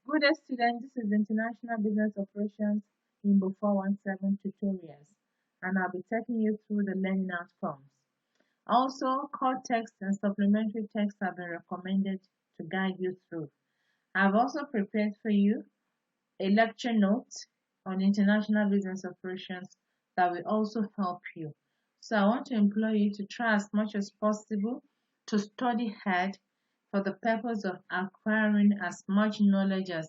Good day, students. This is International Business Operations Info 417 tutorials, and I'll be taking you through the learning outcomes. Also, core text and supplementary text have been recommended to guide you through. I've also prepared for you a lecture note on international business operations that will also help you. So I want to implore you to try as much as possible to study hard for the purpose of acquiring as much knowledge as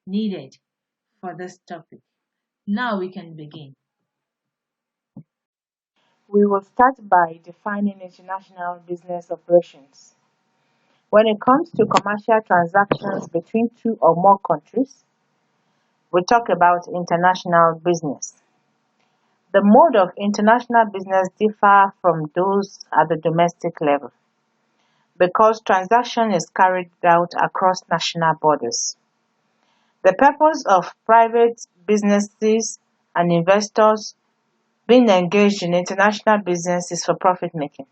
needed for this topic. Now we can begin. We will start by defining international business operations. When it comes to commercial transactions between two or more countries, we talk about international business. The mode of international business differ from those at the domestic level because transaction is carried out across national borders. The purpose of private businesses and investors being engaged in international business is for profit making,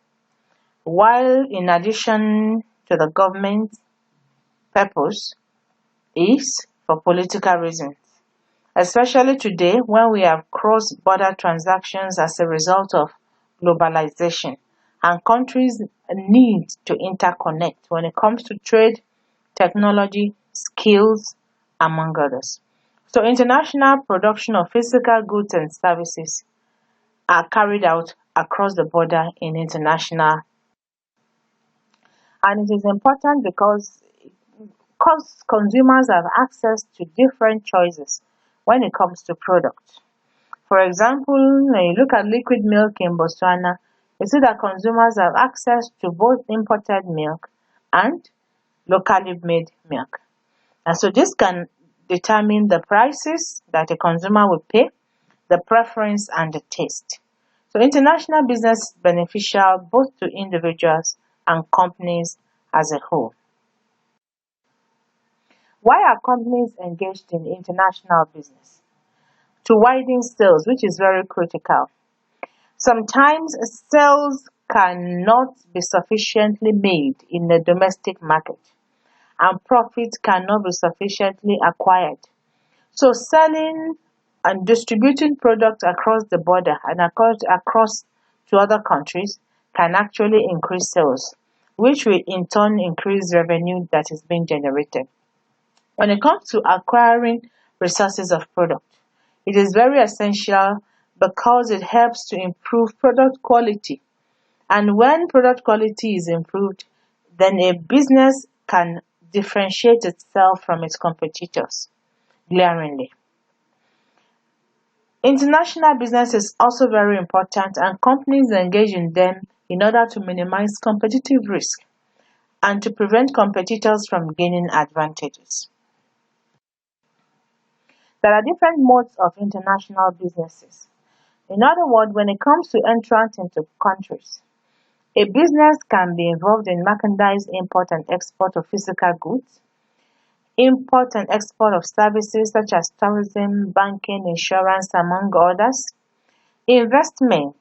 while in addition to the government purpose is for political reasons, especially today when we have cross-border transactions as a result of globalization and countries need to interconnect when it comes to trade, technology, skills, among others. So international production of physical goods and services are carried out across the border in international, and it is important because consumers have access to different choices when it comes to products. For example, when you look at liquid milk in Botswana, you see that consumers have access to both imported milk and locally made milk. And so this can determine the prices that a consumer will pay, the preference, and the taste. So international business is beneficial both to individuals and companies as a whole. Why are companies engaged in international business? To widen sales, which is very critical. Sometimes sales cannot be sufficiently made in the domestic market and profit cannot be sufficiently acquired. So selling and distributing products across the border and across to other countries can actually increase sales, which will in turn increase revenue that is being generated. When it comes to acquiring resources of product, it is very essential because it helps to improve product quality. And when product quality is improved, then a business can differentiate itself from its competitors glaringly. International business is also very important, and companies engage in them in order to minimize competitive risk and to prevent competitors from gaining advantages. There are different modes of international businesses. In other words, when it comes to entrance into countries, a business can be involved in merchandise import and export of physical goods, import and export of services such as tourism, banking, insurance, among others, investment,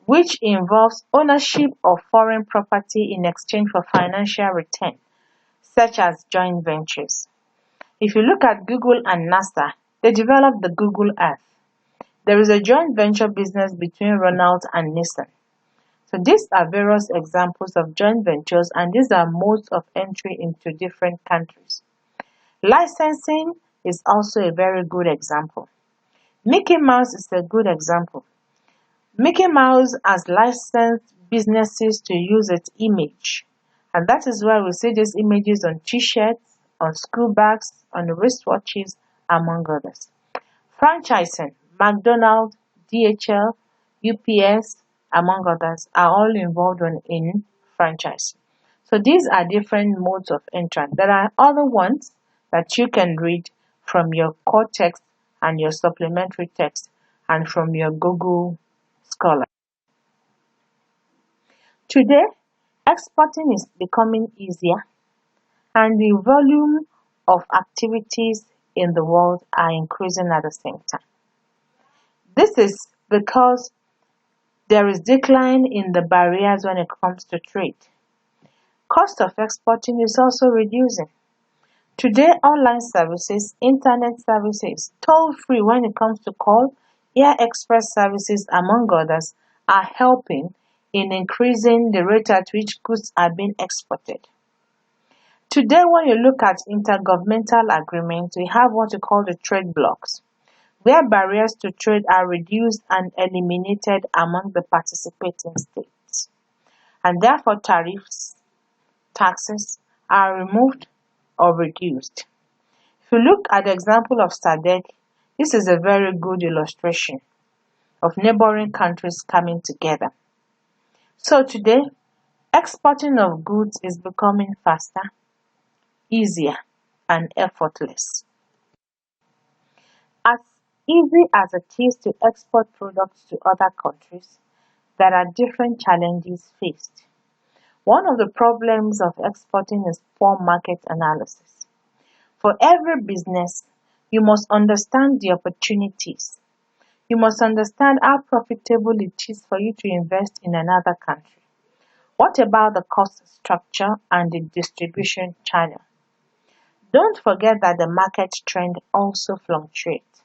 which involves ownership of foreign property in exchange for financial return, such as joint ventures. If you look at Google and NASA, they developed the Google Earth. There is a joint venture business between Renault and Nissan. So these are various examples of joint ventures, and these are modes of entry into different countries. Licensing is also a very good example. Mickey Mouse is a good example. Mickey Mouse has licensed businesses to use its image, and that is why we see these images on t-shirts, on school bags, on wristwatches, among others. Franchising, McDonald's, DHL, UPS, among others, are all involved in franchise. So these are different modes of entrance. There are other ones that you can read from your core text and your supplementary text and from your Google Scholar. Today, exporting is becoming easier and the volume of activities in the world are increasing at the same time. This is because there is decline in the barriers when it comes to trade. Cost of exporting is also reducing. Today, online services, internet services, toll-free when it comes to call, air express services, among others, are helping in increasing the rate at which goods are being exported. Today, when you look at intergovernmental agreements, we have what we call the trade blocks, where barriers to trade are reduced and eliminated among the participating states, and therefore tariffs, taxes are removed or reduced. If you look at the example of SADC, this is a very good illustration of neighboring countries coming together. So today, exporting of goods is becoming faster, easier, and effortless. As easy as it is to export products to other countries, there are different challenges faced. One of the problems of exporting is poor market analysis. For every business, you must understand the opportunities. You must understand how profitable it is for you to invest in another country. What about the cost structure and the distribution channel? Don't forget that the market trend also fluctuates,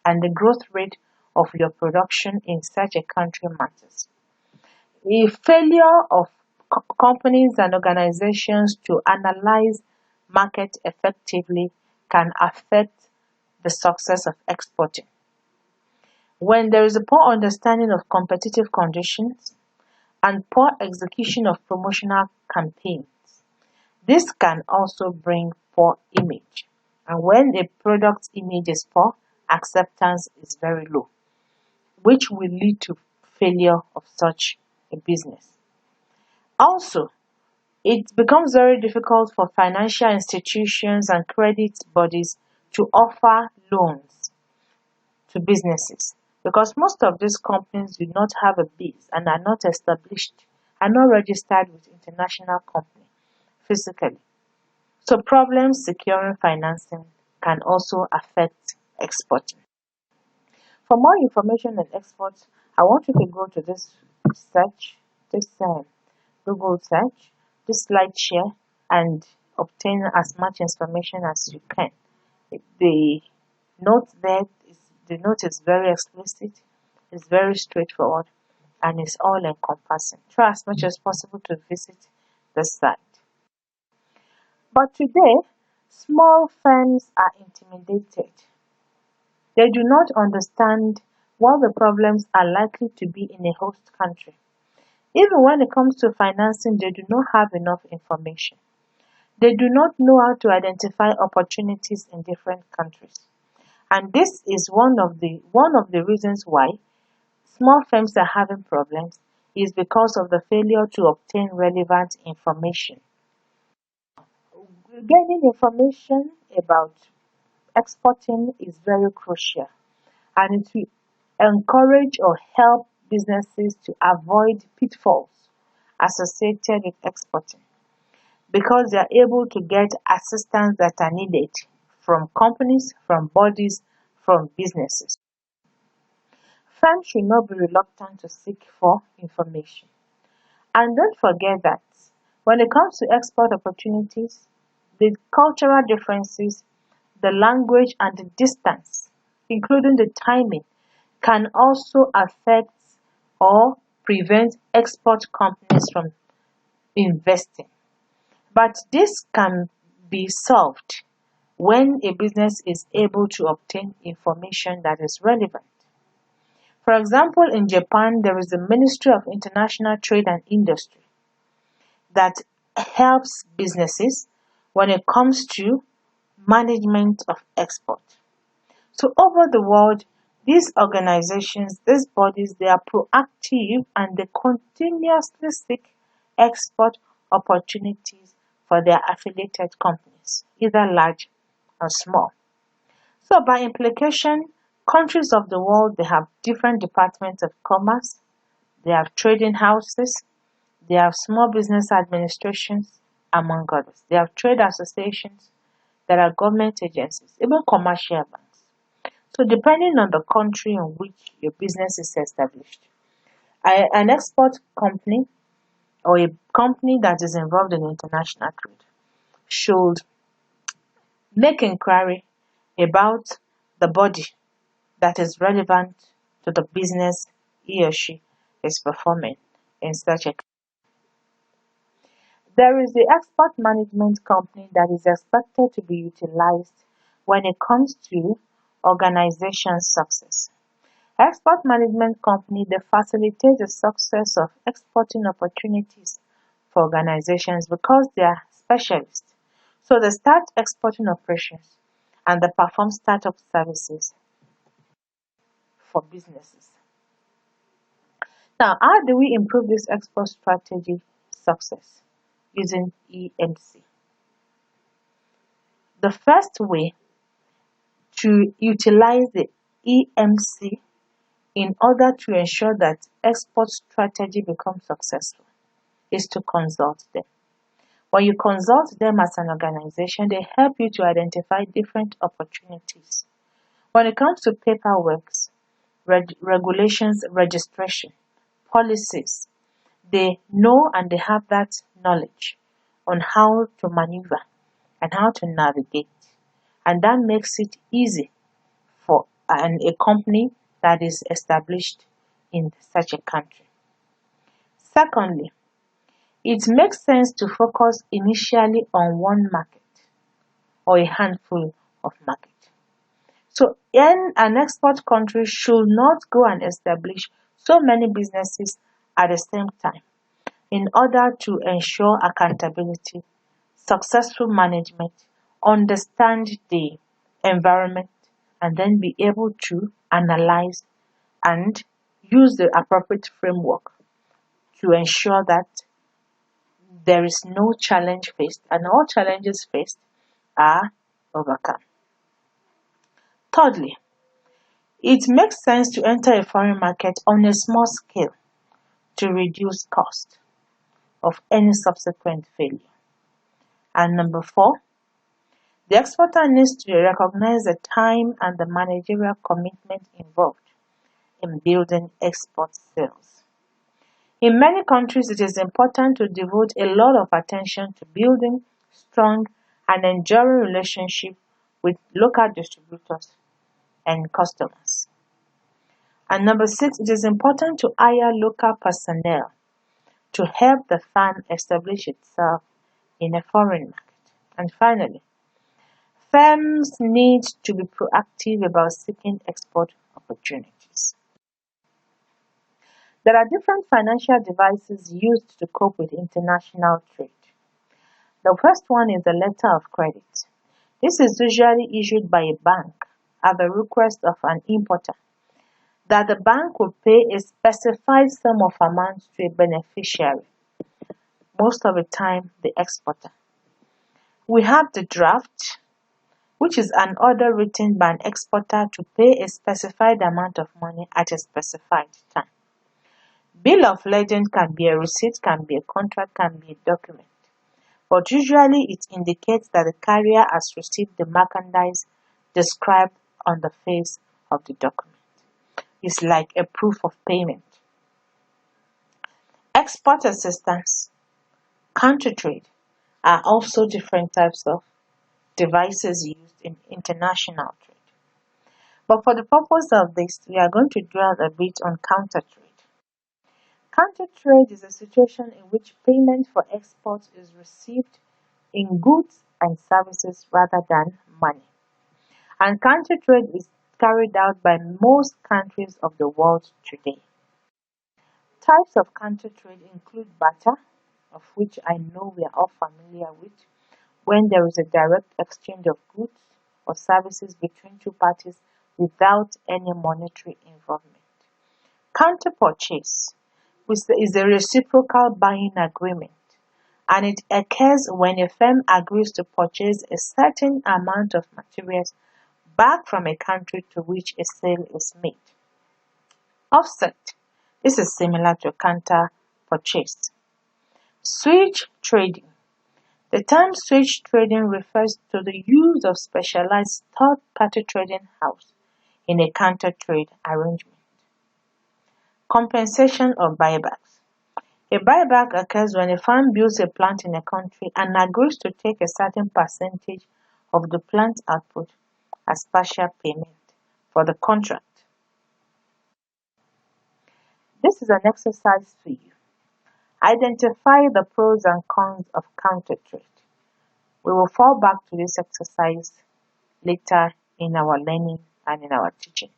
and the growth rate of your production in such a country matters. A failure of companies and organizations to analyze market effectively can affect the success of exporting. When there is a poor understanding of competitive conditions and poor execution of promotional campaigns, this can also bring poor image. And when a product image is poor, acceptance is very low, which will lead to failure of such a business. Also, it becomes very difficult for financial institutions and credit bodies to offer loans to businesses because most of these companies do not have a base and are not established, are not registered with international company physically. So problems securing financing can also affect exporting. For more information on exports, I want you to go to this search, this Google search, this slide share, and obtain as much information as you can. The note there is the note is very explicit, it's very straightforward, and it's all encompassing. Try as much as possible to visit the site. But today, small firms are intimidated. They do not understand what the problems are likely to be in a host country. Even when it comes to financing, they do not have enough information. They do not know how to identify opportunities in different countries. And this is one of the reasons why small firms are having problems is because of the failure to obtain relevant information. Getting information about exporting is very crucial, and it will encourage or help businesses to avoid pitfalls associated with exporting because they are able to get assistance that are needed from companies, from bodies, from businesses. Firms should not be reluctant to seek for information. And don't forget that when it comes to export opportunities, the cultural differences, the language, and the distance, including the timing, can also affect or prevent export companies from investing. But this can be solved when a business is able to obtain information that is relevant. For example, in Japan, there is the Ministry of International Trade and Industry that helps businesses when it comes to management of export. So over the world, these organizations, these bodies, they are proactive and they continuously seek export opportunities for their affiliated companies, either large or small. So by implication, countries of the world, they have different departments of commerce, they have trading houses, they have small business administrations, among others. They have trade associations, there are government agencies, even commercial banks. So depending on the country in which your business is established, an export company or a company that is involved in international trade should Make inquiry about the body that is relevant to the business he or she is performing in such a. There is the export management company that is expected to be utilized when it comes to organization success. Export management company they facilitate the success of exporting opportunities for organizations because they are specialists. So they start exporting operations and they perform startup services for businesses. Now, how do we improve this export strategy success using EMC? The first way to utilize the EMC in order to ensure that export strategy becomes successful is to consult them. When you consult them as an organization, they help you to identify different opportunities. When it comes to paperwork, regulations, registration, policies, they know and they have that knowledge on how to maneuver and how to navigate. And that makes it easy for a company that is established in such a country. Secondly, it makes sense to focus initially on one market or a handful of markets. So an export country should not go and establish so many businesses at the same time in order to ensure accountability, successful management, understand the environment, and then be able to analyze and use the appropriate framework to ensure that there is no challenge faced and all challenges faced are overcome. Thirdly, it makes sense to enter a foreign market on a small scale to reduce cost of any subsequent failure. And number four, the exporter needs to recognize the time and the managerial commitment involved in building export sales. In many countries, it is important to devote a lot of attention to building strong and enduring relationships with local distributors and customers. And number six, it is important to hire local personnel to help the firm establish itself in a foreign market. And finally, firms need to be proactive about seeking export opportunities. There are different financial devices used to cope with international trade. The first one is the letter of credit. This is usually issued by a bank at the request of an importer that the bank will pay a specified sum of amount to a beneficiary, most of the time the exporter. We have the draft, which is an order written by an exporter to pay a specified amount of money at a specified time. Bill of lading can be a receipt, can be a contract, can be a document, but usually it indicates that the carrier has received the merchandise described on the face of the document. It's like a proof of payment. Export assistance, countertrade are also different types of devices used in international trade. But for the purpose of this, we are going to dwell a bit on countertrade. Countertrade is a situation in which payment for exports is received in goods and services rather than money. And countertrade is carried out by most countries of the world today. Types of countertrade include barter, of which I know we are all familiar with, when there is a direct exchange of goods or services between two parties without any monetary involvement. Counter purchase, which is a reciprocal buying agreement, and it occurs when a firm agrees to purchase a certain amount of materials back from a country to which a sale is made. Offset, this is similar to counter purchase. Switch trading. The term switch trading refers to the use of specialized third-party trading house in a counter trade arrangement. Compensation or buybacks. A buyback occurs when a firm builds a plant in a country and agrees to take a certain percentage of the plant output as partial payment for the contract. This is an exercise for you. Identify the pros and cons of countertrade. We will fall back to this exercise later in our learning and in our teaching.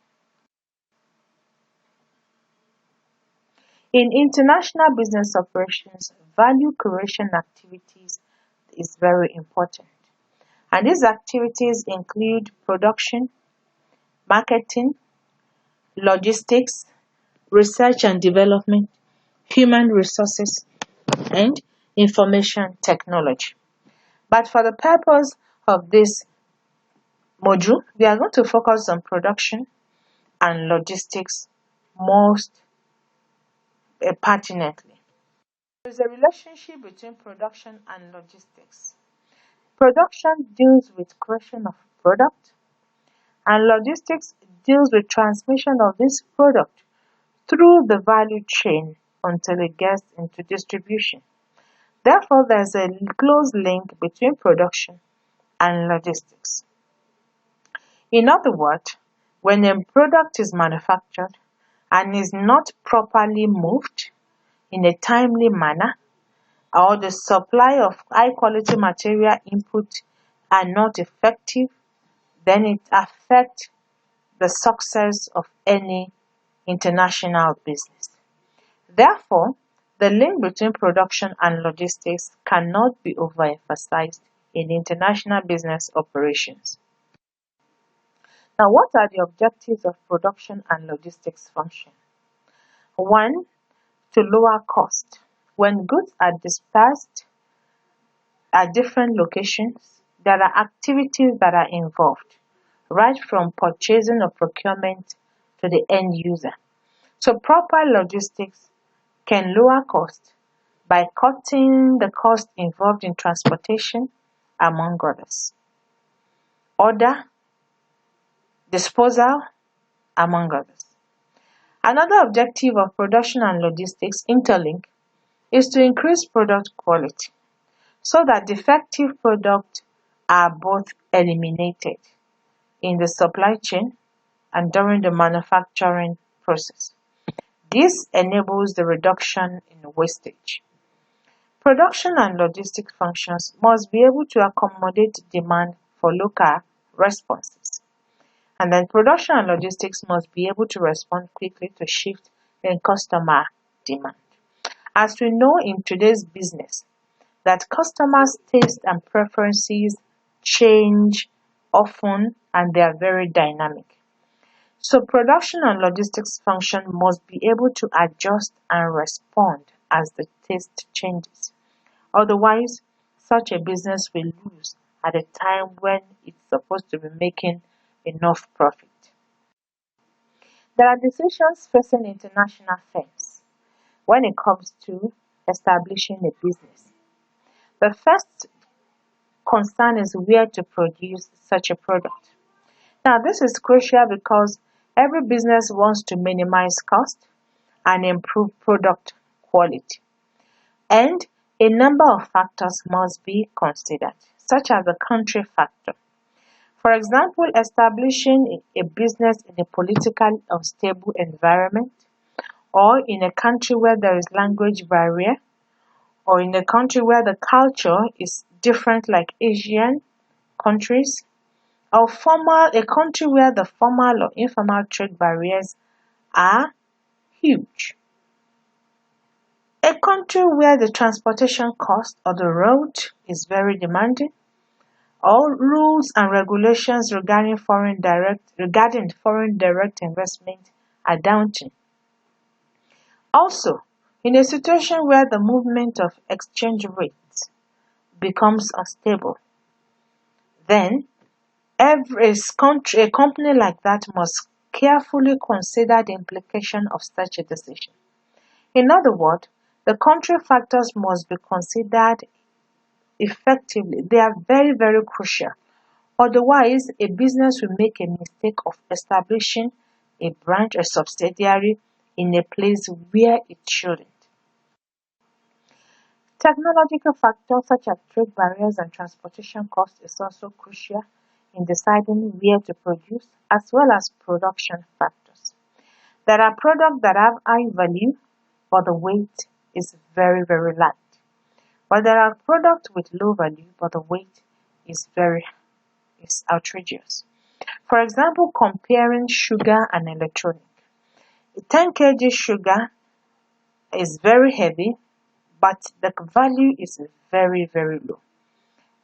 In international business operations, value creation activities is very important. And these activities include production, marketing, logistics, research and development, human resources, and information technology. But for the purpose of this module, we are going to focus on production and logistics most pertinently. There is a relationship between production and logistics. Production deals with creation of product, and logistics deals with transmission of this product through the value chain until it gets into distribution. Therefore, there's a close link between production and logistics. In other words, when a product is manufactured and is not properly moved in a timely manner, or the supply of high quality material input are not effective, then it affects the success of any international business. Therefore, the link between production and logistics cannot be overemphasized in international business operations. Now, what are the objectives of production and logistics function? One, to lower cost. When goods are dispersed at different locations, there are activities that are involved, right from purchasing or procurement to the end user. So proper logistics can lower cost by cutting the cost involved in transportation, among others. Order, disposal, among others. Another objective of production and logistics interlink is to increase product quality so that defective products are both eliminated in the supply chain and during the manufacturing process. This enables the reduction in wastage. Production and logistics functions must be able to accommodate demand for local responses. And then production and logistics must be able to respond quickly to shift in customer demand. As we know in today's business, that customers' tastes and preferences change often and they are very dynamic. So production and logistics function must be able to adjust and respond as the taste changes. Otherwise, such a business will lose at a time when it's supposed to be making enough profit. There are decisions facing international firms when it comes to establishing a business. The first concern is where to produce such a product. Now, this is crucial because every business wants to minimize cost and improve product quality. And a number of factors must be considered, such as the country factor. For example, establishing a business in a politically unstable environment, or in a country where there is language barrier, or in a country where the culture is different like Asian countries, or a country where the formal or informal trade barriers are huge. A country where the transportation cost or the road is very demanding, all rules and regulations regarding foreign direct investment are daunting. Also, in a situation where the movement of exchange rates becomes unstable, then a company like that must carefully consider the implication of such a decision. In other words, the country factors must be considered effectively. They are very, very crucial. Otherwise, a business will make a mistake of establishing a branch or subsidiary in a place where it shouldn't. Technological factors such as trade barriers and transportation costs is also crucial in deciding where to produce, as well as production factors. There are products that have high value, but the weight is very, very light. But there are products with low value, but the weight is outrageous. For example, comparing sugar and electronic. A 10 kg sugar is very heavy, but the value is very, very low.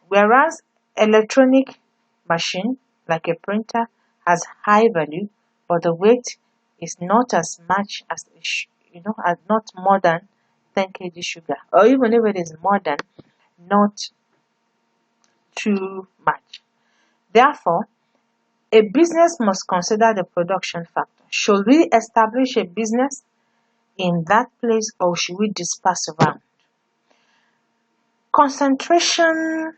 Whereas electronic machine, like a printer, has high value, but the weight is not as much as as not more than 10 kg sugar, or even if it is more than, not too much. Therefore, a business must consider the production factor. Should we establish a business in that place, or should we disperse around? Concentration,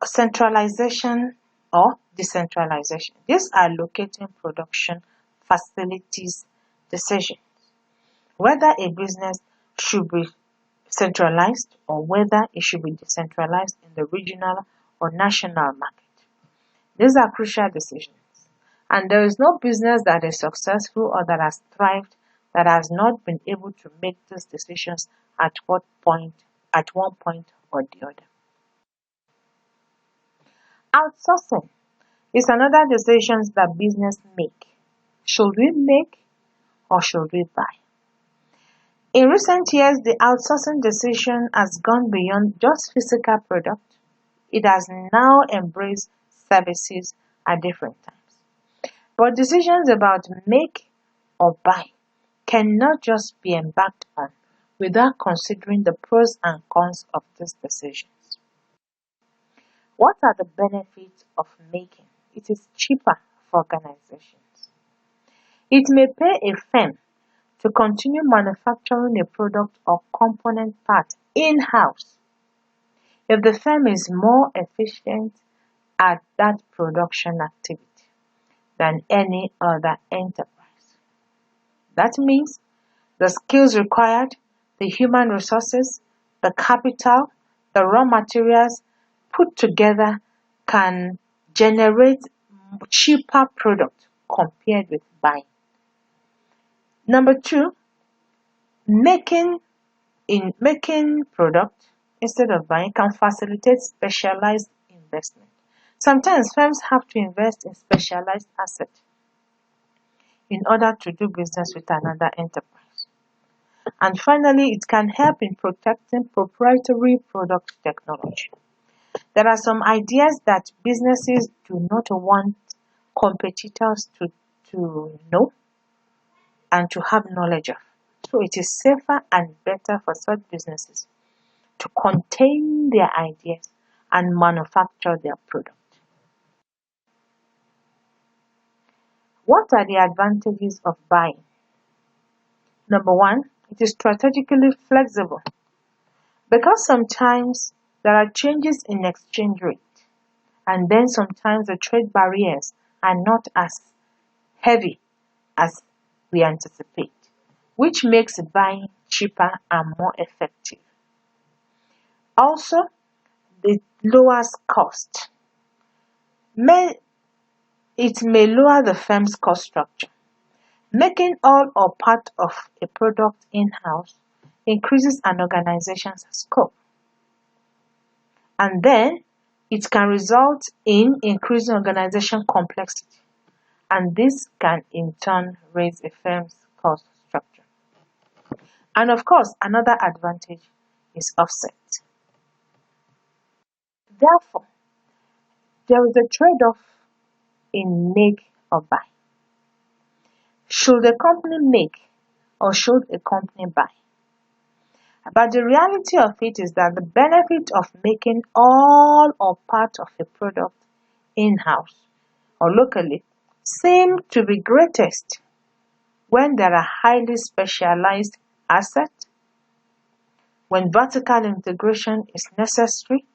centralization, or decentralization. These are locating production facilities decisions. Whether a business should be centralized or whether it should be decentralized in the regional or national market. These are crucial decisions. And there is no business that is successful or that has thrived that has not been able to make these decisions at one point or the other. Outsourcing is another decision that business make. Should we make or should we buy? In recent years, the outsourcing decision has gone beyond just physical product. It has now embraced services at different times. But decisions about make or buy cannot just be embarked on without considering the pros and cons of these decisions. What are the benefits of making? It is cheaper for organizations. It may pay a firm to continue manufacturing a product or component part in-house if the firm is more efficient at that production activity than any other enterprise. That means the skills required, the human resources, the capital, the raw materials put together can generate cheaper product compared with buying. Number two, making product instead of buying can facilitate specialized investment. Sometimes firms have to invest in specialized assets in order to do business with another enterprise. And finally, it can help in protecting proprietary product technology. There are some ideas that businesses do not want competitors to know and to have knowledge of. So it is safer and better for such businesses to contain their ideas and manufacture their product. What are the advantages of buying? Number one, it is strategically flexible because sometimes there are changes in exchange rate, and then sometimes the trade barriers are not as heavy as we anticipate, which makes buying cheaper and more effective. Also, it lowers cost. It may lower the firm's cost structure. Making all or part of a product in-house increases an organization's scope. And then it can result in increasing organization complexity. And this can in turn raise a firm's cost structure. And of course, another advantage is offset. Therefore, there is a trade-off in make or buy. Should a company make or should a company buy? But the reality of it is that the benefit of making all or part of a product in-house or locally seem to be greatest when there are highly specialized assets, when vertical integration is necessary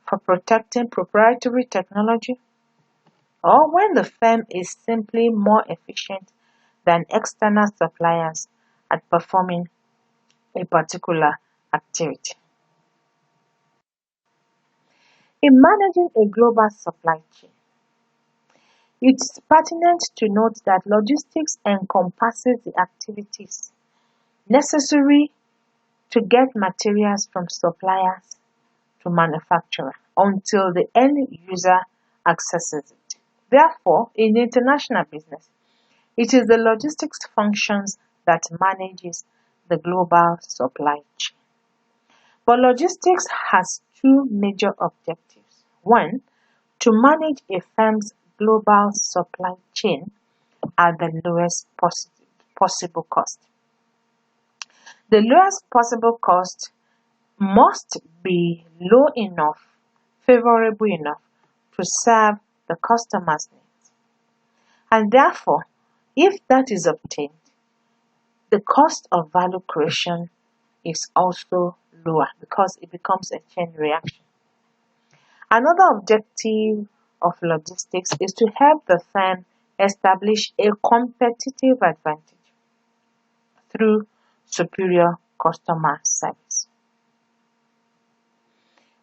for protecting proprietary technology, or when the firm is simply more efficient than external suppliers at performing a particular activity. In managing a global supply chain, it's pertinent to note that logistics encompasses the activities necessary to get materials from suppliers to manufacturer until the end user accesses it. Therefore, in international business, it is the logistics functions that manages the global supply chain. But logistics has two major objectives. One, to manage a firm's global supply chain at the lowest possible cost. The lowest possible cost must be low enough, favorable enough to serve the customer's needs. And therefore, if that is obtained, the cost of value creation is also lower because it becomes a chain reaction. Another objective of logistics is to help the firm establish a competitive advantage through superior customer service.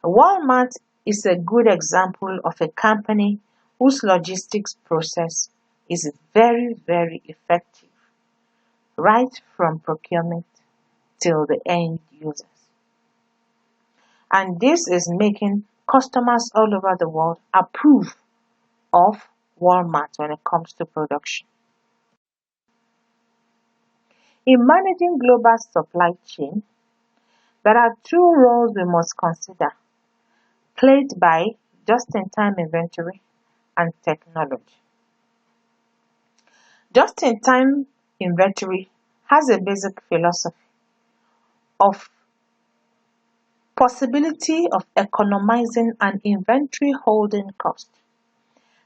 Walmart is a good example of a company whose logistics process is very, very effective, right from procurement till the end users. And this is making customers all over the world approve of Walmart when it comes to production. In managing global supply chain, there are two roles we must consider, played by just-in-time inventory and technology. Just-in-time inventory has a basic philosophy of possibility of economizing an inventory holding cost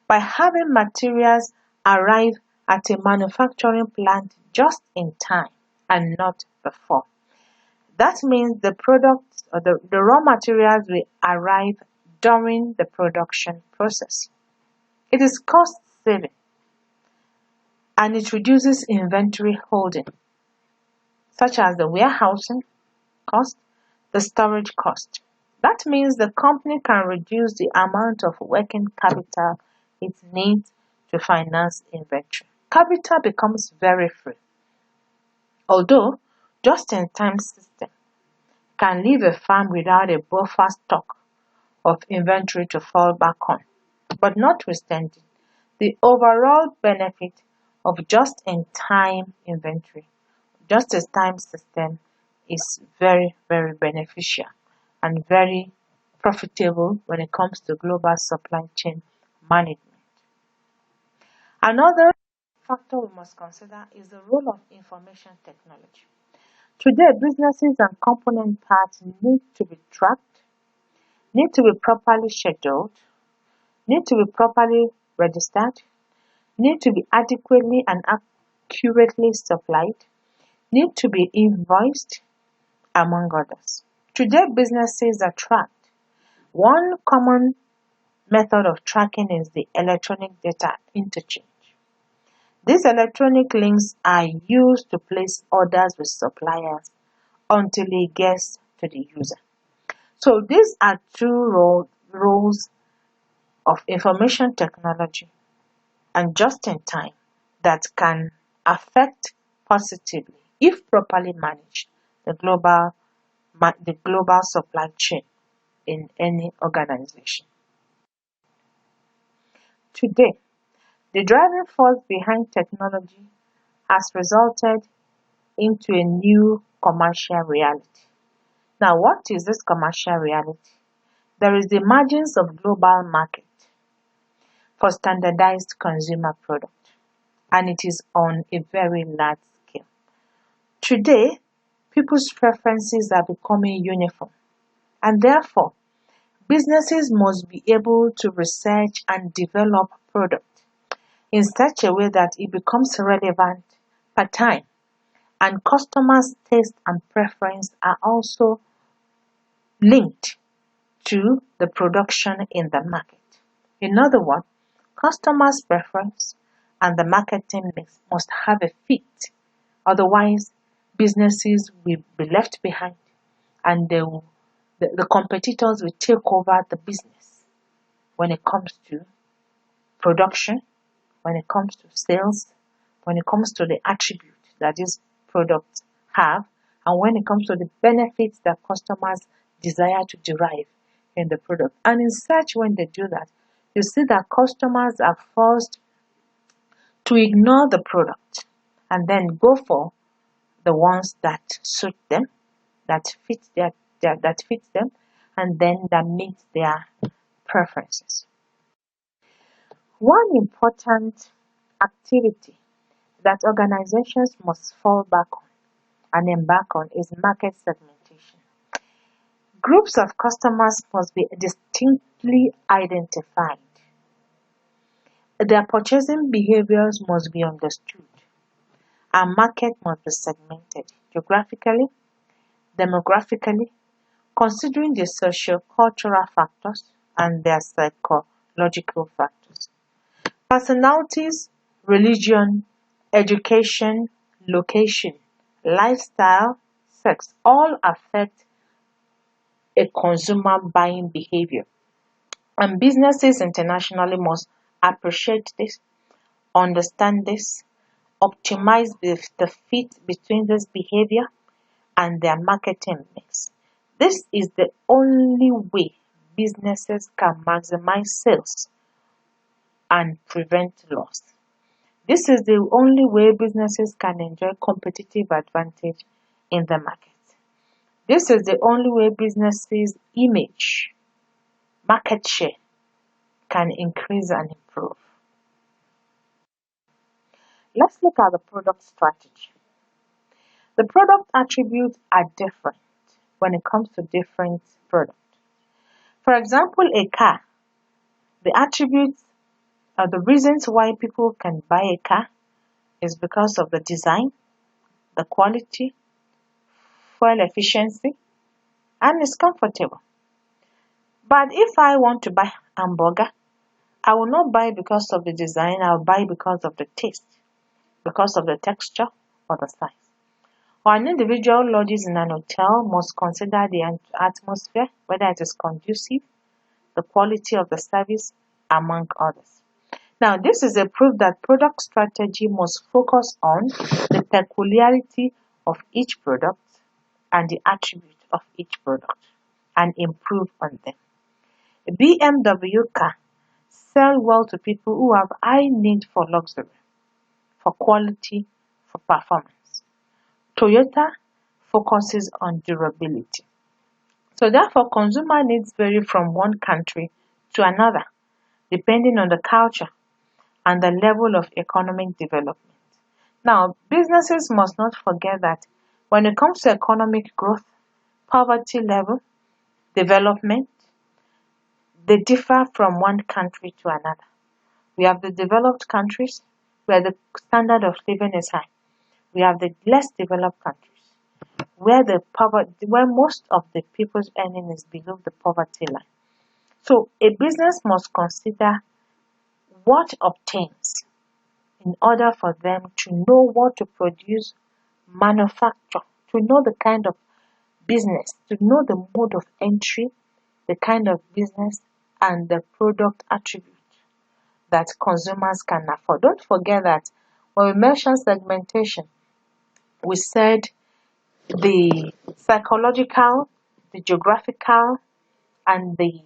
by having materials arrive at a manufacturing plant just in time and not before. That means the products or the raw materials will arrive during the production process. It is cost saving and it reduces inventory holding, such as the warehousing cost, the storage cost. That means the company can reduce the amount of working capital it needs to finance inventory. Capital becomes very free. Although just-in-time system can leave a firm without a buffer stock of inventory to fall back on. But notwithstanding, the overall benefit of just-in-time inventory, just-in-time system is very, very beneficial and very profitable when it comes to global supply chain management. Another factor we must consider is the role of information technology. Today, businesses and component parts need to be tracked, need to be properly scheduled, need to be properly registered, need to be adequately and accurately supplied, need to be invoiced, among others. Today, businesses are tracked. One common method of tracking is the electronic data interchange. These electronic links are used to place orders with suppliers until it gets to the user. So these are two roles of information technology and just in time that can affect positively, if properly managed, the global supply chain in any organization. Today, the driving force behind technology has resulted into a new commercial reality. Now, what is this commercial reality? There is the emergence of global market for standardized consumer product, and it is on a very large scale. Today, people's preferences are becoming uniform, and therefore, businesses must be able to research and develop product in such a way that it becomes relevant per time, and customers' taste and preference are also linked to the production in the market. In other words, customers' preference and the marketing mix must have a fit. Otherwise, businesses will be left behind and the competitors will take over the business. when it comes to production, when it comes to sales, when it comes to the attribute that these products have, and when it comes to the benefits that customers desire to derive in the product. And in such, when they do that, you see that customers are forced to ignore the product and then go for the ones that suit them, that fit that fits them, and then that meets their preferences. One important activity that organizations must fall back on and embark on is market segmentation. Groups of customers must be distinctly identified. Their purchasing behaviors must be understood. Our market must be segmented geographically, demographically, considering the socio-cultural factors and their psychological factors. Personalities, religion, education, location, lifestyle, sex all affect a consumer buying behavior. And businesses internationally must appreciate this, understand this, optimize the fit between this behavior and their marketing mix. This is the only way businesses can maximize sales and prevent loss. This is the only way businesses can enjoy competitive advantage in the market. This is the only way businesses' image, market share can increase and improve. Let's look at the product strategy. The product attributes are different when it comes to different products. For example, a car, the attributes or the reasons why people can buy a car is because of the design, the quality, fuel efficiency, and it's comfortable. But if I want to buy hamburger, I will not buy because of the design, I'll buy because of the taste, because of the texture or the size. Or an individual lodges in an hotel must consider the atmosphere, whether it is conducive, the quality of the service, among others. Now, this is a proof that product strategy must focus on the peculiarity of each product and the attribute of each product and improve on them. A BMW car sell well to people who have high need for luxury, for quality, for performance. Toyota focuses on durability. So therefore, consumer needs vary from one country to another, depending on the culture and the level of economic development. Now, businesses must not forget that when it comes to economic growth, poverty level, development, they differ from one country to another. We have the developed countries where the standard of living is high. We have the less developed countries where most of the people's earning is below the poverty line. So a business must consider what obtains in order for them to know what to produce, manufacture, to know the kind of business, to know the mode of entry, the kind of business, and the product attribute that consumers can afford. Don't forget that when we mentioned segmentation, we said the psychological, the geographical, and the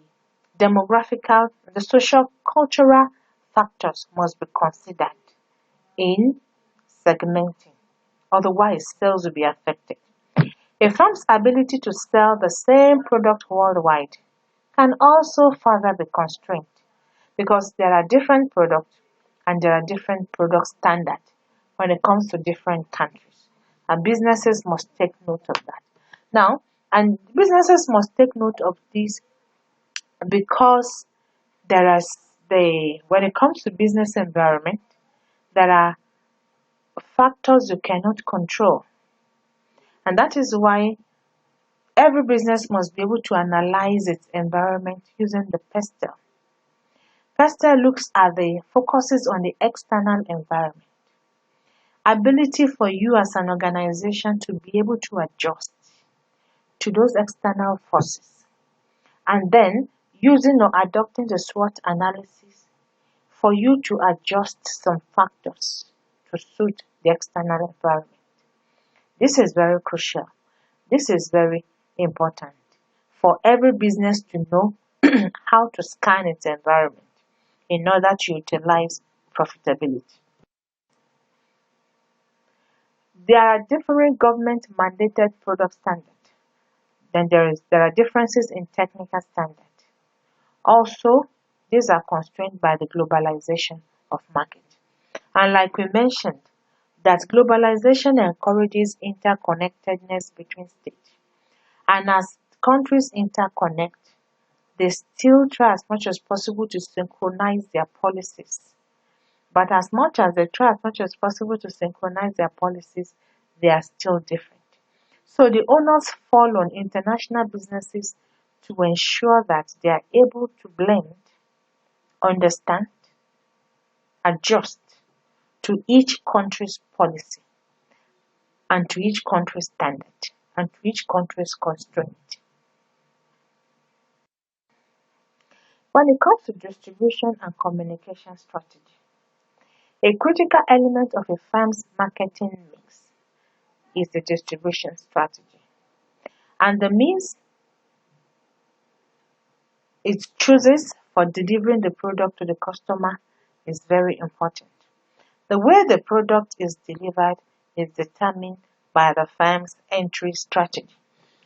demographical, the social cultural factors must be considered in segmenting. Otherwise, sales will be affected. A firm's ability to sell the same product worldwide can also further be constrained because there are different products and there are different product standards when it comes to different countries. And businesses must take note of that. Now, and businesses must take note of this because there are when it comes to business environment, there are factors you cannot control. And that is why every business must be able to analyze its environment using the PESTEL. PESTEL looks at the focuses on the external environment. Ability for you as an organization to be able to adjust to those external forces. And then using or adopting the SWOT analysis for you to adjust some factors to suit the external environment. This is very crucial. This is very important for every business to know how to scan its environment in order to utilize profitability. There are different government mandated product standards. Then there are differences in technical standards. Also, these are constrained by the globalization of market. And like we mentioned, that globalization encourages interconnectedness between states. And as countries interconnect, they still try as much as possible to synchronize their policies. But as much as they try as much as possible to synchronize their policies, they are still different. So the onus fall on international businesses to ensure that they are able to blend, understand, adjust to each country's policy and to each country's standard and to each country's constraint. When it comes to distribution and communication strategy, a critical element of a firm's marketing mix is the distribution strategy, and the means it chooses for delivering the product to the customer is very important. The way the product is delivered is determined by the firm's entry strategy.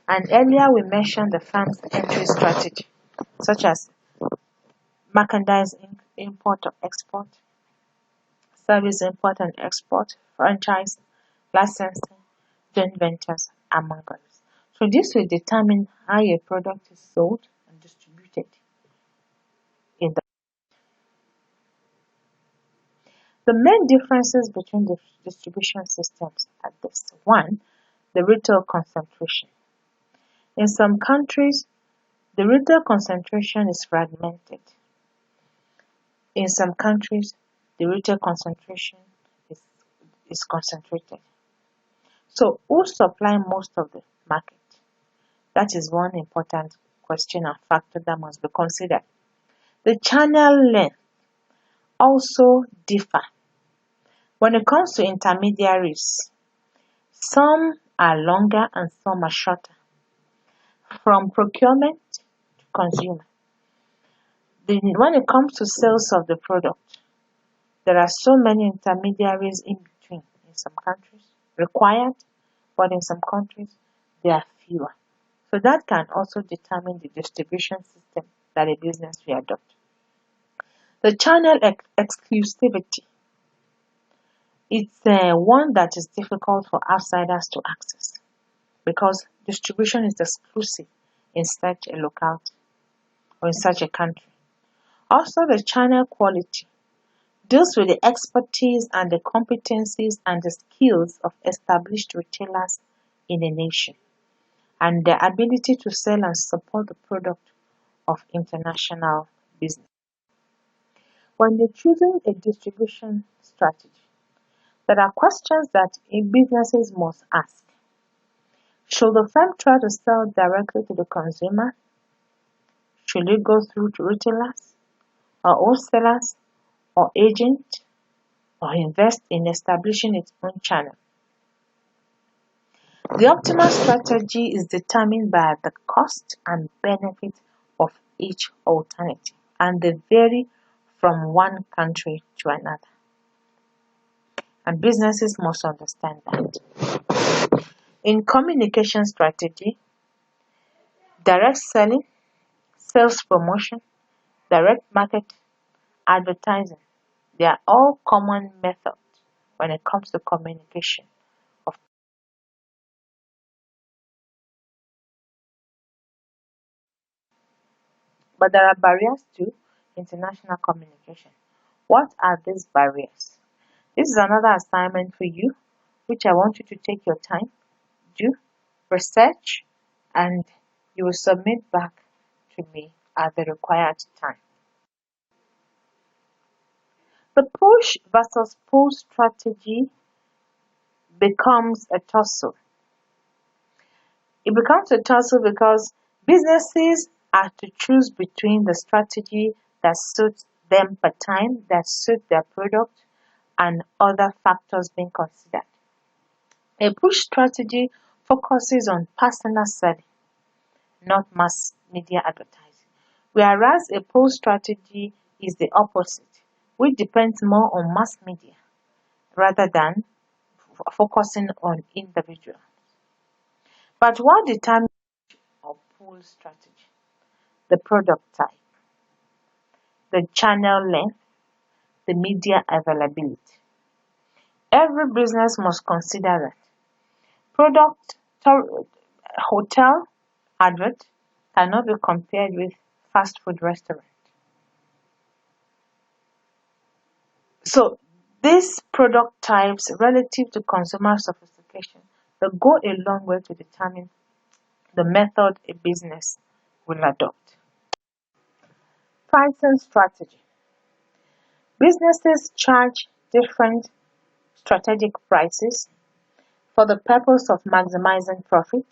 And earlier we mentioned the firm's entry strategy, such as merchandise import or export, service import and export, franchise, licensing, joint ventures, among others. So this will determine how a product is sold and distributed in the main differences between the distribution systems are this. One, the retail concentration. In some countries, the retail concentration is fragmented. In some countries, the retail concentration is, is concentrated. So, who supply most of the market? That is one important question and factor that must be considered. The channel length also differ. When it comes to intermediaries, some are longer and some are shorter. From procurement to consumer. When it comes to sales of the product, there are so many intermediaries in between. In some countries, required, but in some countries, there are fewer. So that can also determine the distribution system that a business will adopt. The channel exclusivity. It's one that is difficult for outsiders to access because distribution is exclusive in such a locality or in such a country. Also, the channel quality deals with the expertise and the competencies and the skills of established retailers in a nation and their ability to sell and support the product of international business. When you're choosing a distribution strategy, there are questions that businesses must ask. Should the firm try to sell directly to the consumer? Should it go through to retailers or wholesalers or agent or invest in establishing its own channel? The optimal strategy is determined by the cost and benefit of each alternative, and they vary from one country to another. And businesses must understand that. In communication strategy, direct selling, sales promotion, direct market, advertising, they are all common methods when it comes to communication. But there are barriers to international communication. What are these barriers? This is another assignment for you, which I want you to take your time, do research, and you will submit back to me at the required time. The push versus pull strategy becomes a tussle. It becomes a tussle because businesses are to choose between the strategy that suits them per time, that suits their product, and other factors being considered. A push strategy focuses on personal selling, not mass media advertising, whereas a pull strategy is the opposite, which depends more on mass media rather than focusing on individual. But what determines a pull strategy? The product type, the channel length, the media availability. Every business must consider that. Product hotel advert cannot be compared with fast food restaurant. So these product types relative to consumer sophistication will go a long way to determine the method a business will adopt. Pricing strategy. Businesses charge different strategic prices for the purpose of maximizing profit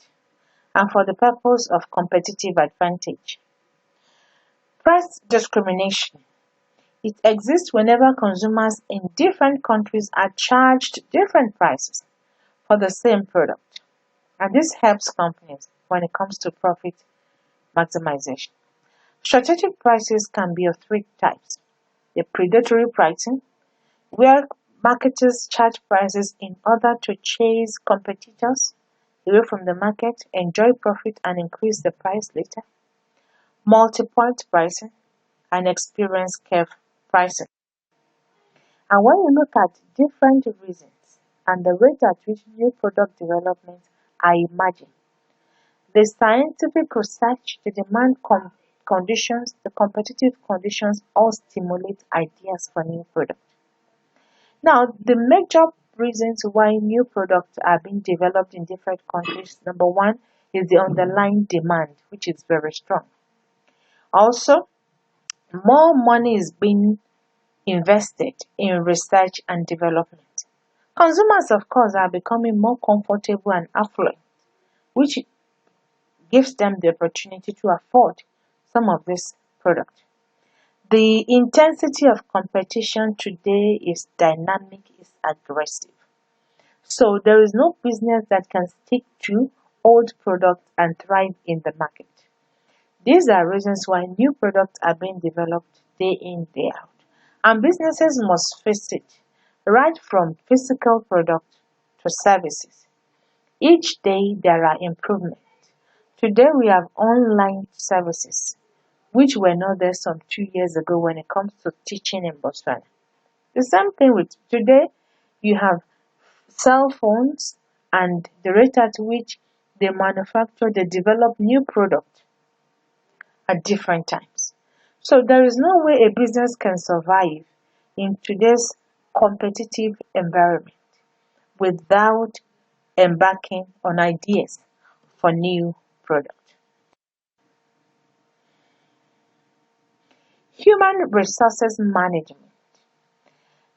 and for the purpose of competitive advantage. Price discrimination. It exists whenever consumers in different countries are charged different prices for the same product, and this helps companies when it comes to profit maximization. Strategic prices can be of three types: the predatory pricing, where marketers charge prices in order to chase competitors away from the market, enjoy profit, and increase the price later; multi-point pricing; and experience curve pricing. And when you look at different reasons and the rate at which new product developments are emerging, the scientific research, the conditions, the competitive conditions all stimulate ideas for new products. Now, the major reasons why new products are being developed in different countries, number one, is the underlying demand, which is very strong. Also, more money is being invested in research and development. Consumers, of course, are becoming more comfortable and affluent, which gives them the opportunity to afford some of this product. The intensity of competition today is dynamic, is aggressive. So there is no business that can stick to old products and thrive in the market. These are reasons why new products are being developed day in, day out. And businesses must face it, right from physical products to services. Each day there are improvements. Today we have online services, which were not there some 2 years ago when it comes to teaching in Botswana. The same thing with today, you have cell phones and the rate at which they manufacture, they develop new products at different times. So there is no way a business can survive in today's competitive environment without embarking on ideas for new products. Human resources management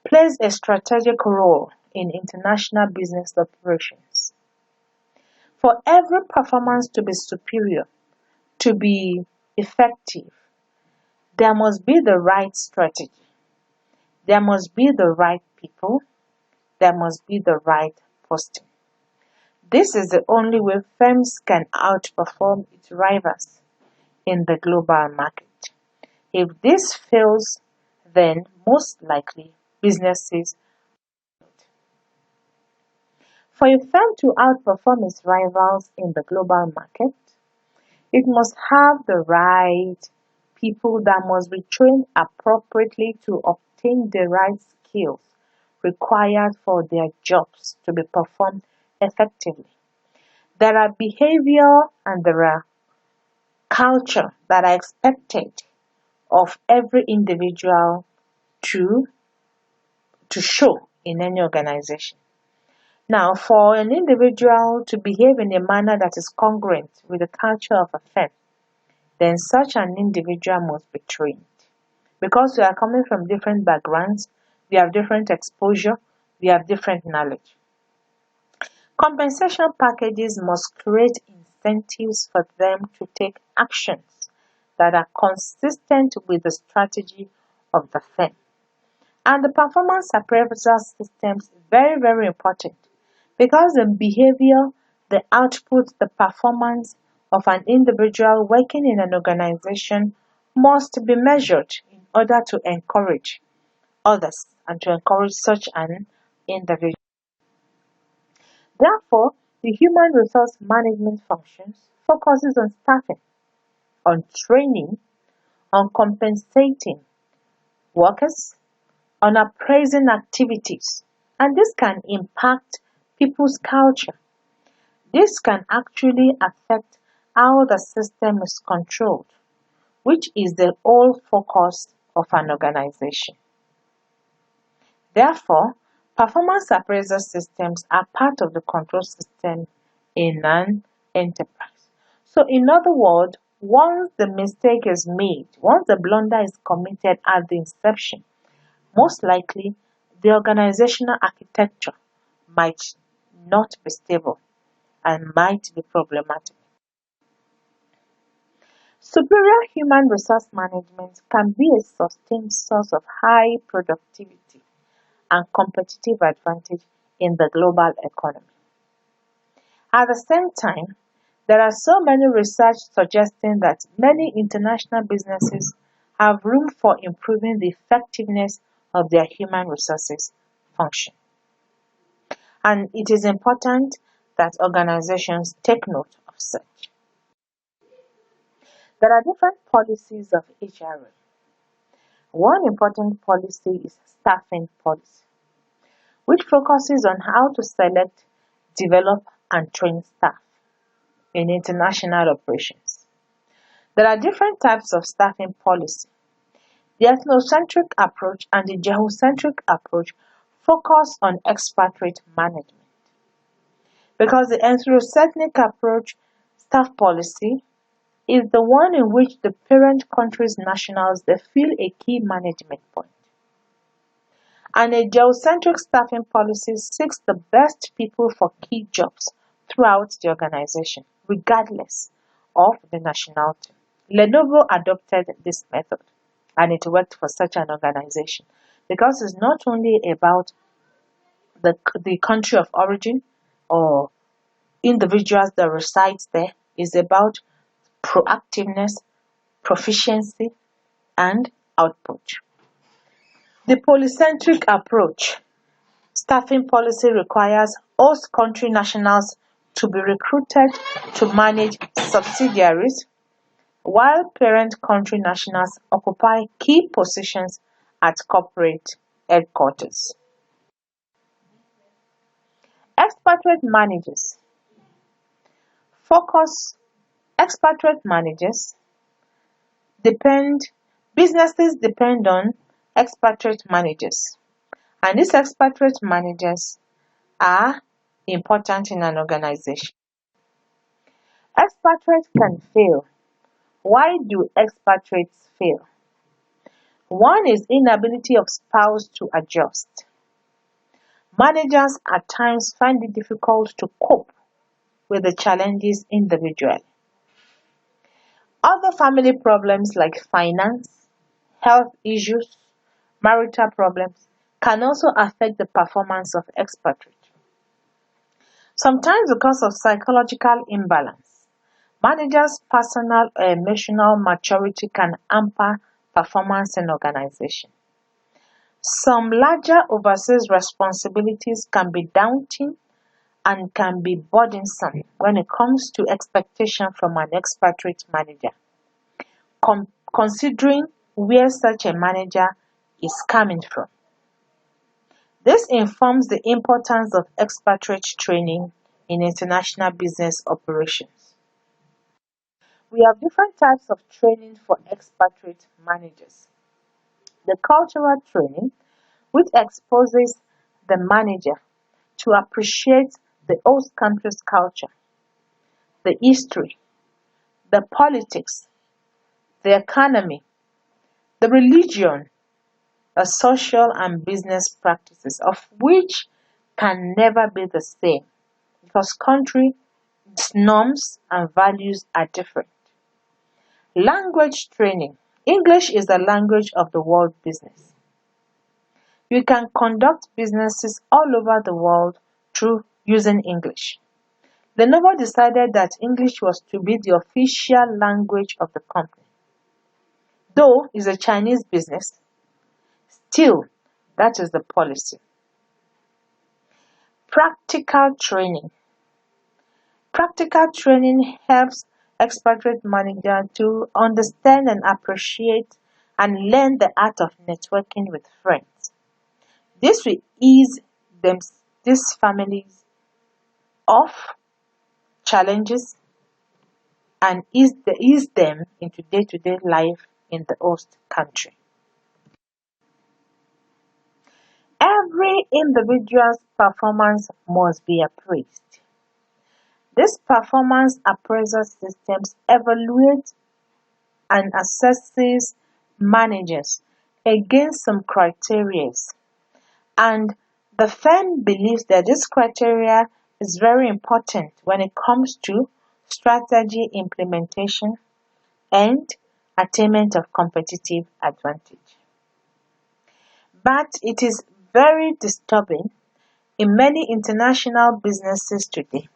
plays a strategic role in international business operations. For every performance to be superior, to be effective, there must be the right strategy, there must be the right people, there must be the right posting. This is the only way firms can outperform its rivals in the global market. If this fails, then most likely businesses. For a firm to outperform its rivals in the global market, it must have the right people that must be trained appropriately to obtain the right skills required for their jobs to be performed effectively. There are behavior and there are culture that are expected of every individual to, to show in any organization. Now, for an individual to behave in a manner that is congruent with the culture of a firm, then such an individual must be trained. Because we are coming from different backgrounds, we have different exposure, we have different knowledge. Compensation packages must create incentives for them to take actions that are consistent with the strategy of the firm. And the performance appraisal systems very, very important because the behavior, the output, the performance of an individual working in an organization must be measured in order to encourage others and to encourage such an individual. Therefore, the human resource management functions focuses on staffing, on training, on compensating workers, on appraising activities, and this can impact people's culture. This can actually affect how the system is controlled, which is the whole focus of an organization. Therefore, performance appraisal systems are part of the control system in an enterprise. So, in other words, once the mistake is made, once the blunder is committed at the inception, most likely the organizational architecture might not be stable and might be problematic. Superior human resource management can be a sustained source of high productivity and competitive advantage in the global economy. At the same time, there are so many research suggesting that many international businesses have room for improving the effectiveness of their human resources function. And it is important that organizations take note of such. There are different policies of HRM. One important policy is staffing policy, which focuses on how to select, develop, and train staff in international operations. There are different types of staffing policy. The ethnocentric approach and the geocentric approach focus on expatriate management because the ethnocentric approach staff policy is the one in which the parent country's nationals they feel a key management point. And a geocentric staffing policy seeks the best people for key jobs throughout the organization, regardless of the nationality. Lenovo adopted this method and it worked for such an organization because it's not only about the country of origin or individuals that reside there, it's about proactiveness, proficiency, and output. The polycentric approach staffing policy requires host country nationals to be recruited to manage subsidiaries, while parent country nationals occupy key positions at corporate headquarters. Expatriate managers focus expatriate managers depend businesses depend on expatriate managers, and these expatriate managers are important in an organization. Expatriates can fail. Why do expatriates fail? One is inability of spouse to adjust. Managers at times find it difficult to cope with the challenges individually. Other family problems like finance, health issues, marital problems can also affect the performance of expatriates. Sometimes because of psychological imbalance, managers' personal or emotional maturity can hamper performance in organization. Some larger overseas responsibilities can be daunting and can be burdensome when it comes to expectation from an expatriate manager, considering where such a manager is coming from. This informs the importance of expatriate training in international business operations. We have different types of training for expatriate managers. The cultural training, which exposes the manager to appreciate the host country's culture, the history, the politics, the economy, the religion, the social and business practices, of which can never be the same because country norms and values are different. Language training. English is the language of the world business. You can conduct businesses all over the world through using English. Lenovo decided that English was to be the official language of the company. Though it's a Chinese business, still, that is the policy. Practical training. Practical training helps expatriate managers to understand and appreciate and learn the art of networking with friends. This will ease them, these families of challenges and ease them into day-to-day life in the host country. Every individual's performance must be appraised. This performance appraisal systems evaluate and assesses managers against some criteria, and the firm believes that this criteria is very important when it comes to strategy implementation and attainment of competitive advantage. But it is very disturbing in many international businesses today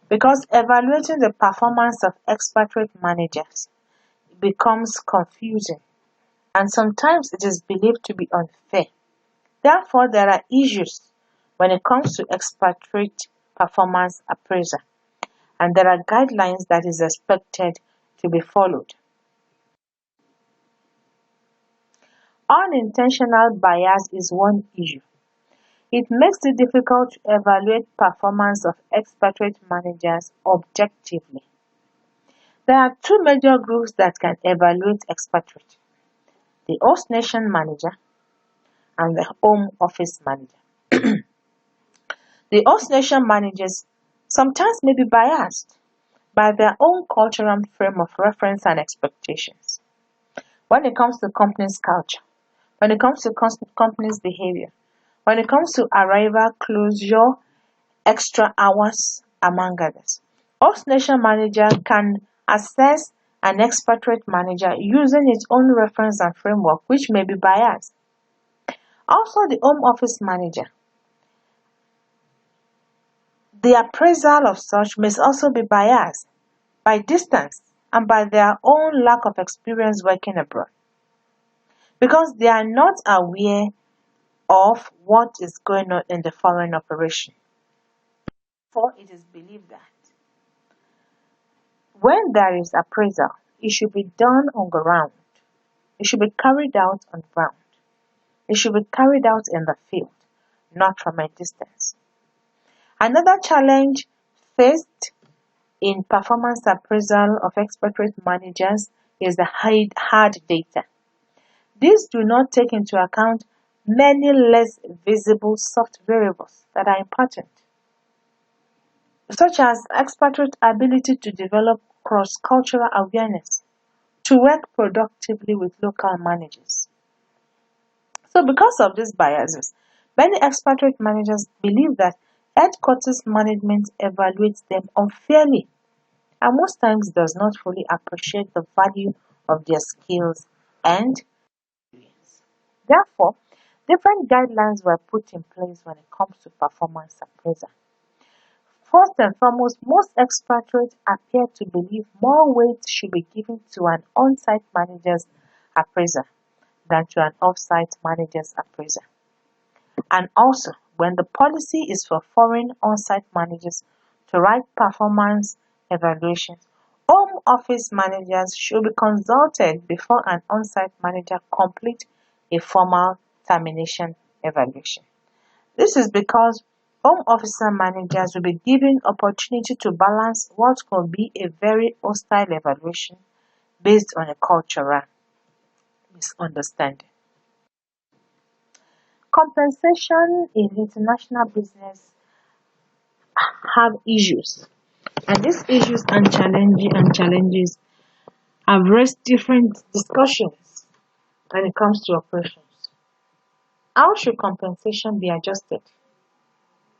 because evaluating the performance of expatriate managers becomes confusing and sometimes it is believed to be unfair. Therefore, there are issues when it comes to expatriate performance appraisal, and there are guidelines that is expected to be followed. Unintentional bias is one issue. It makes it difficult to evaluate performance of expatriate managers objectively. There are two major groups that can evaluate expatriate: the host nation manager and the home office manager. The host nation managers sometimes may be biased by their own cultural frame of reference and expectations. When it comes to company's culture, when it comes to company's behavior, when it comes to arrival, closure, extra hours, among others. Host nation manager can assess an expatriate manager using its own reference and framework, which may be biased. Also, the home office manager. The appraisal of such may also be biased by distance and by their own lack of experience working abroad because they are not aware of what is going on in the foreign operation. For it is believed that when there is appraisal, it should be done on ground. It should be carried out on ground. It should be carried out in the field, not from a distance. Another challenge faced in performance appraisal of expatriate managers is the hard data. These do not take into account many less visible soft variables that are important, such as expatriate ability to develop cross-cultural awareness, to work productively with local managers. So because of these biases, many expatriate managers believe that headquarters management evaluates them unfairly and most times does not fully appreciate the value of their skills and experience. Therefore, different guidelines were put in place when it comes to performance appraisal. First and foremost, most expatriates appear to believe more weight should be given to an on-site manager's appraisal than to an off-site manager's appraisal. And also, when the policy is for foreign on-site managers to write performance evaluations, home office managers should be consulted before an on-site manager complete a formal termination evaluation. This is because home officer managers will be given opportunity to balance what could be a very hostile evaluation based on a cultural misunderstanding. Compensation in international business have issues, and these issues and challenges have raised different discussions when it comes to operations. How should compensation be adjusted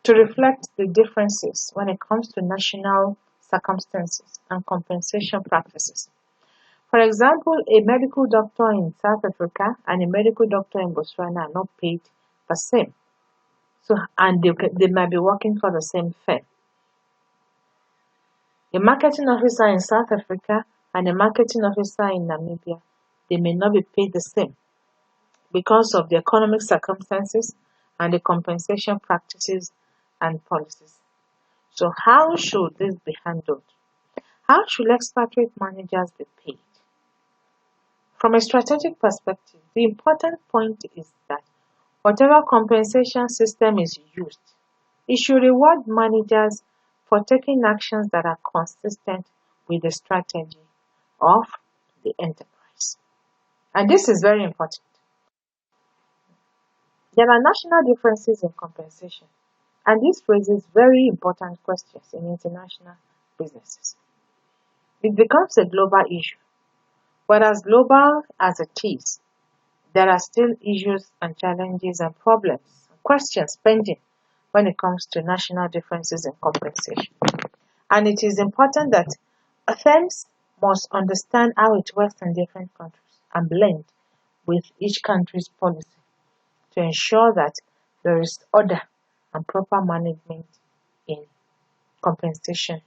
to reflect the differences when it comes to national circumstances and compensation practices? For example, a medical doctor in South Africa and a medical doctor in Botswana are not paid the same. So, and they might be working for the same firm. A marketing officer in South Africa and a marketing officer in Namibia, they may not be paid the same because of the economic circumstances and the compensation practices and policies. So, how should this be handled? How should expatriate managers be paid? From a strategic perspective, the important point is that whatever compensation system is used, it should reward managers for taking actions that are consistent with the strategy of the enterprise. And this is very important. There are national differences in compensation, and this raises very important questions in international businesses. It becomes a global issue, but as global as it is, there are still issues and challenges and problems and questions pending when it comes to national differences in compensation. And it is important that firms must understand how it works in different countries and blend with each country's policy to ensure that there is order and proper management in compensation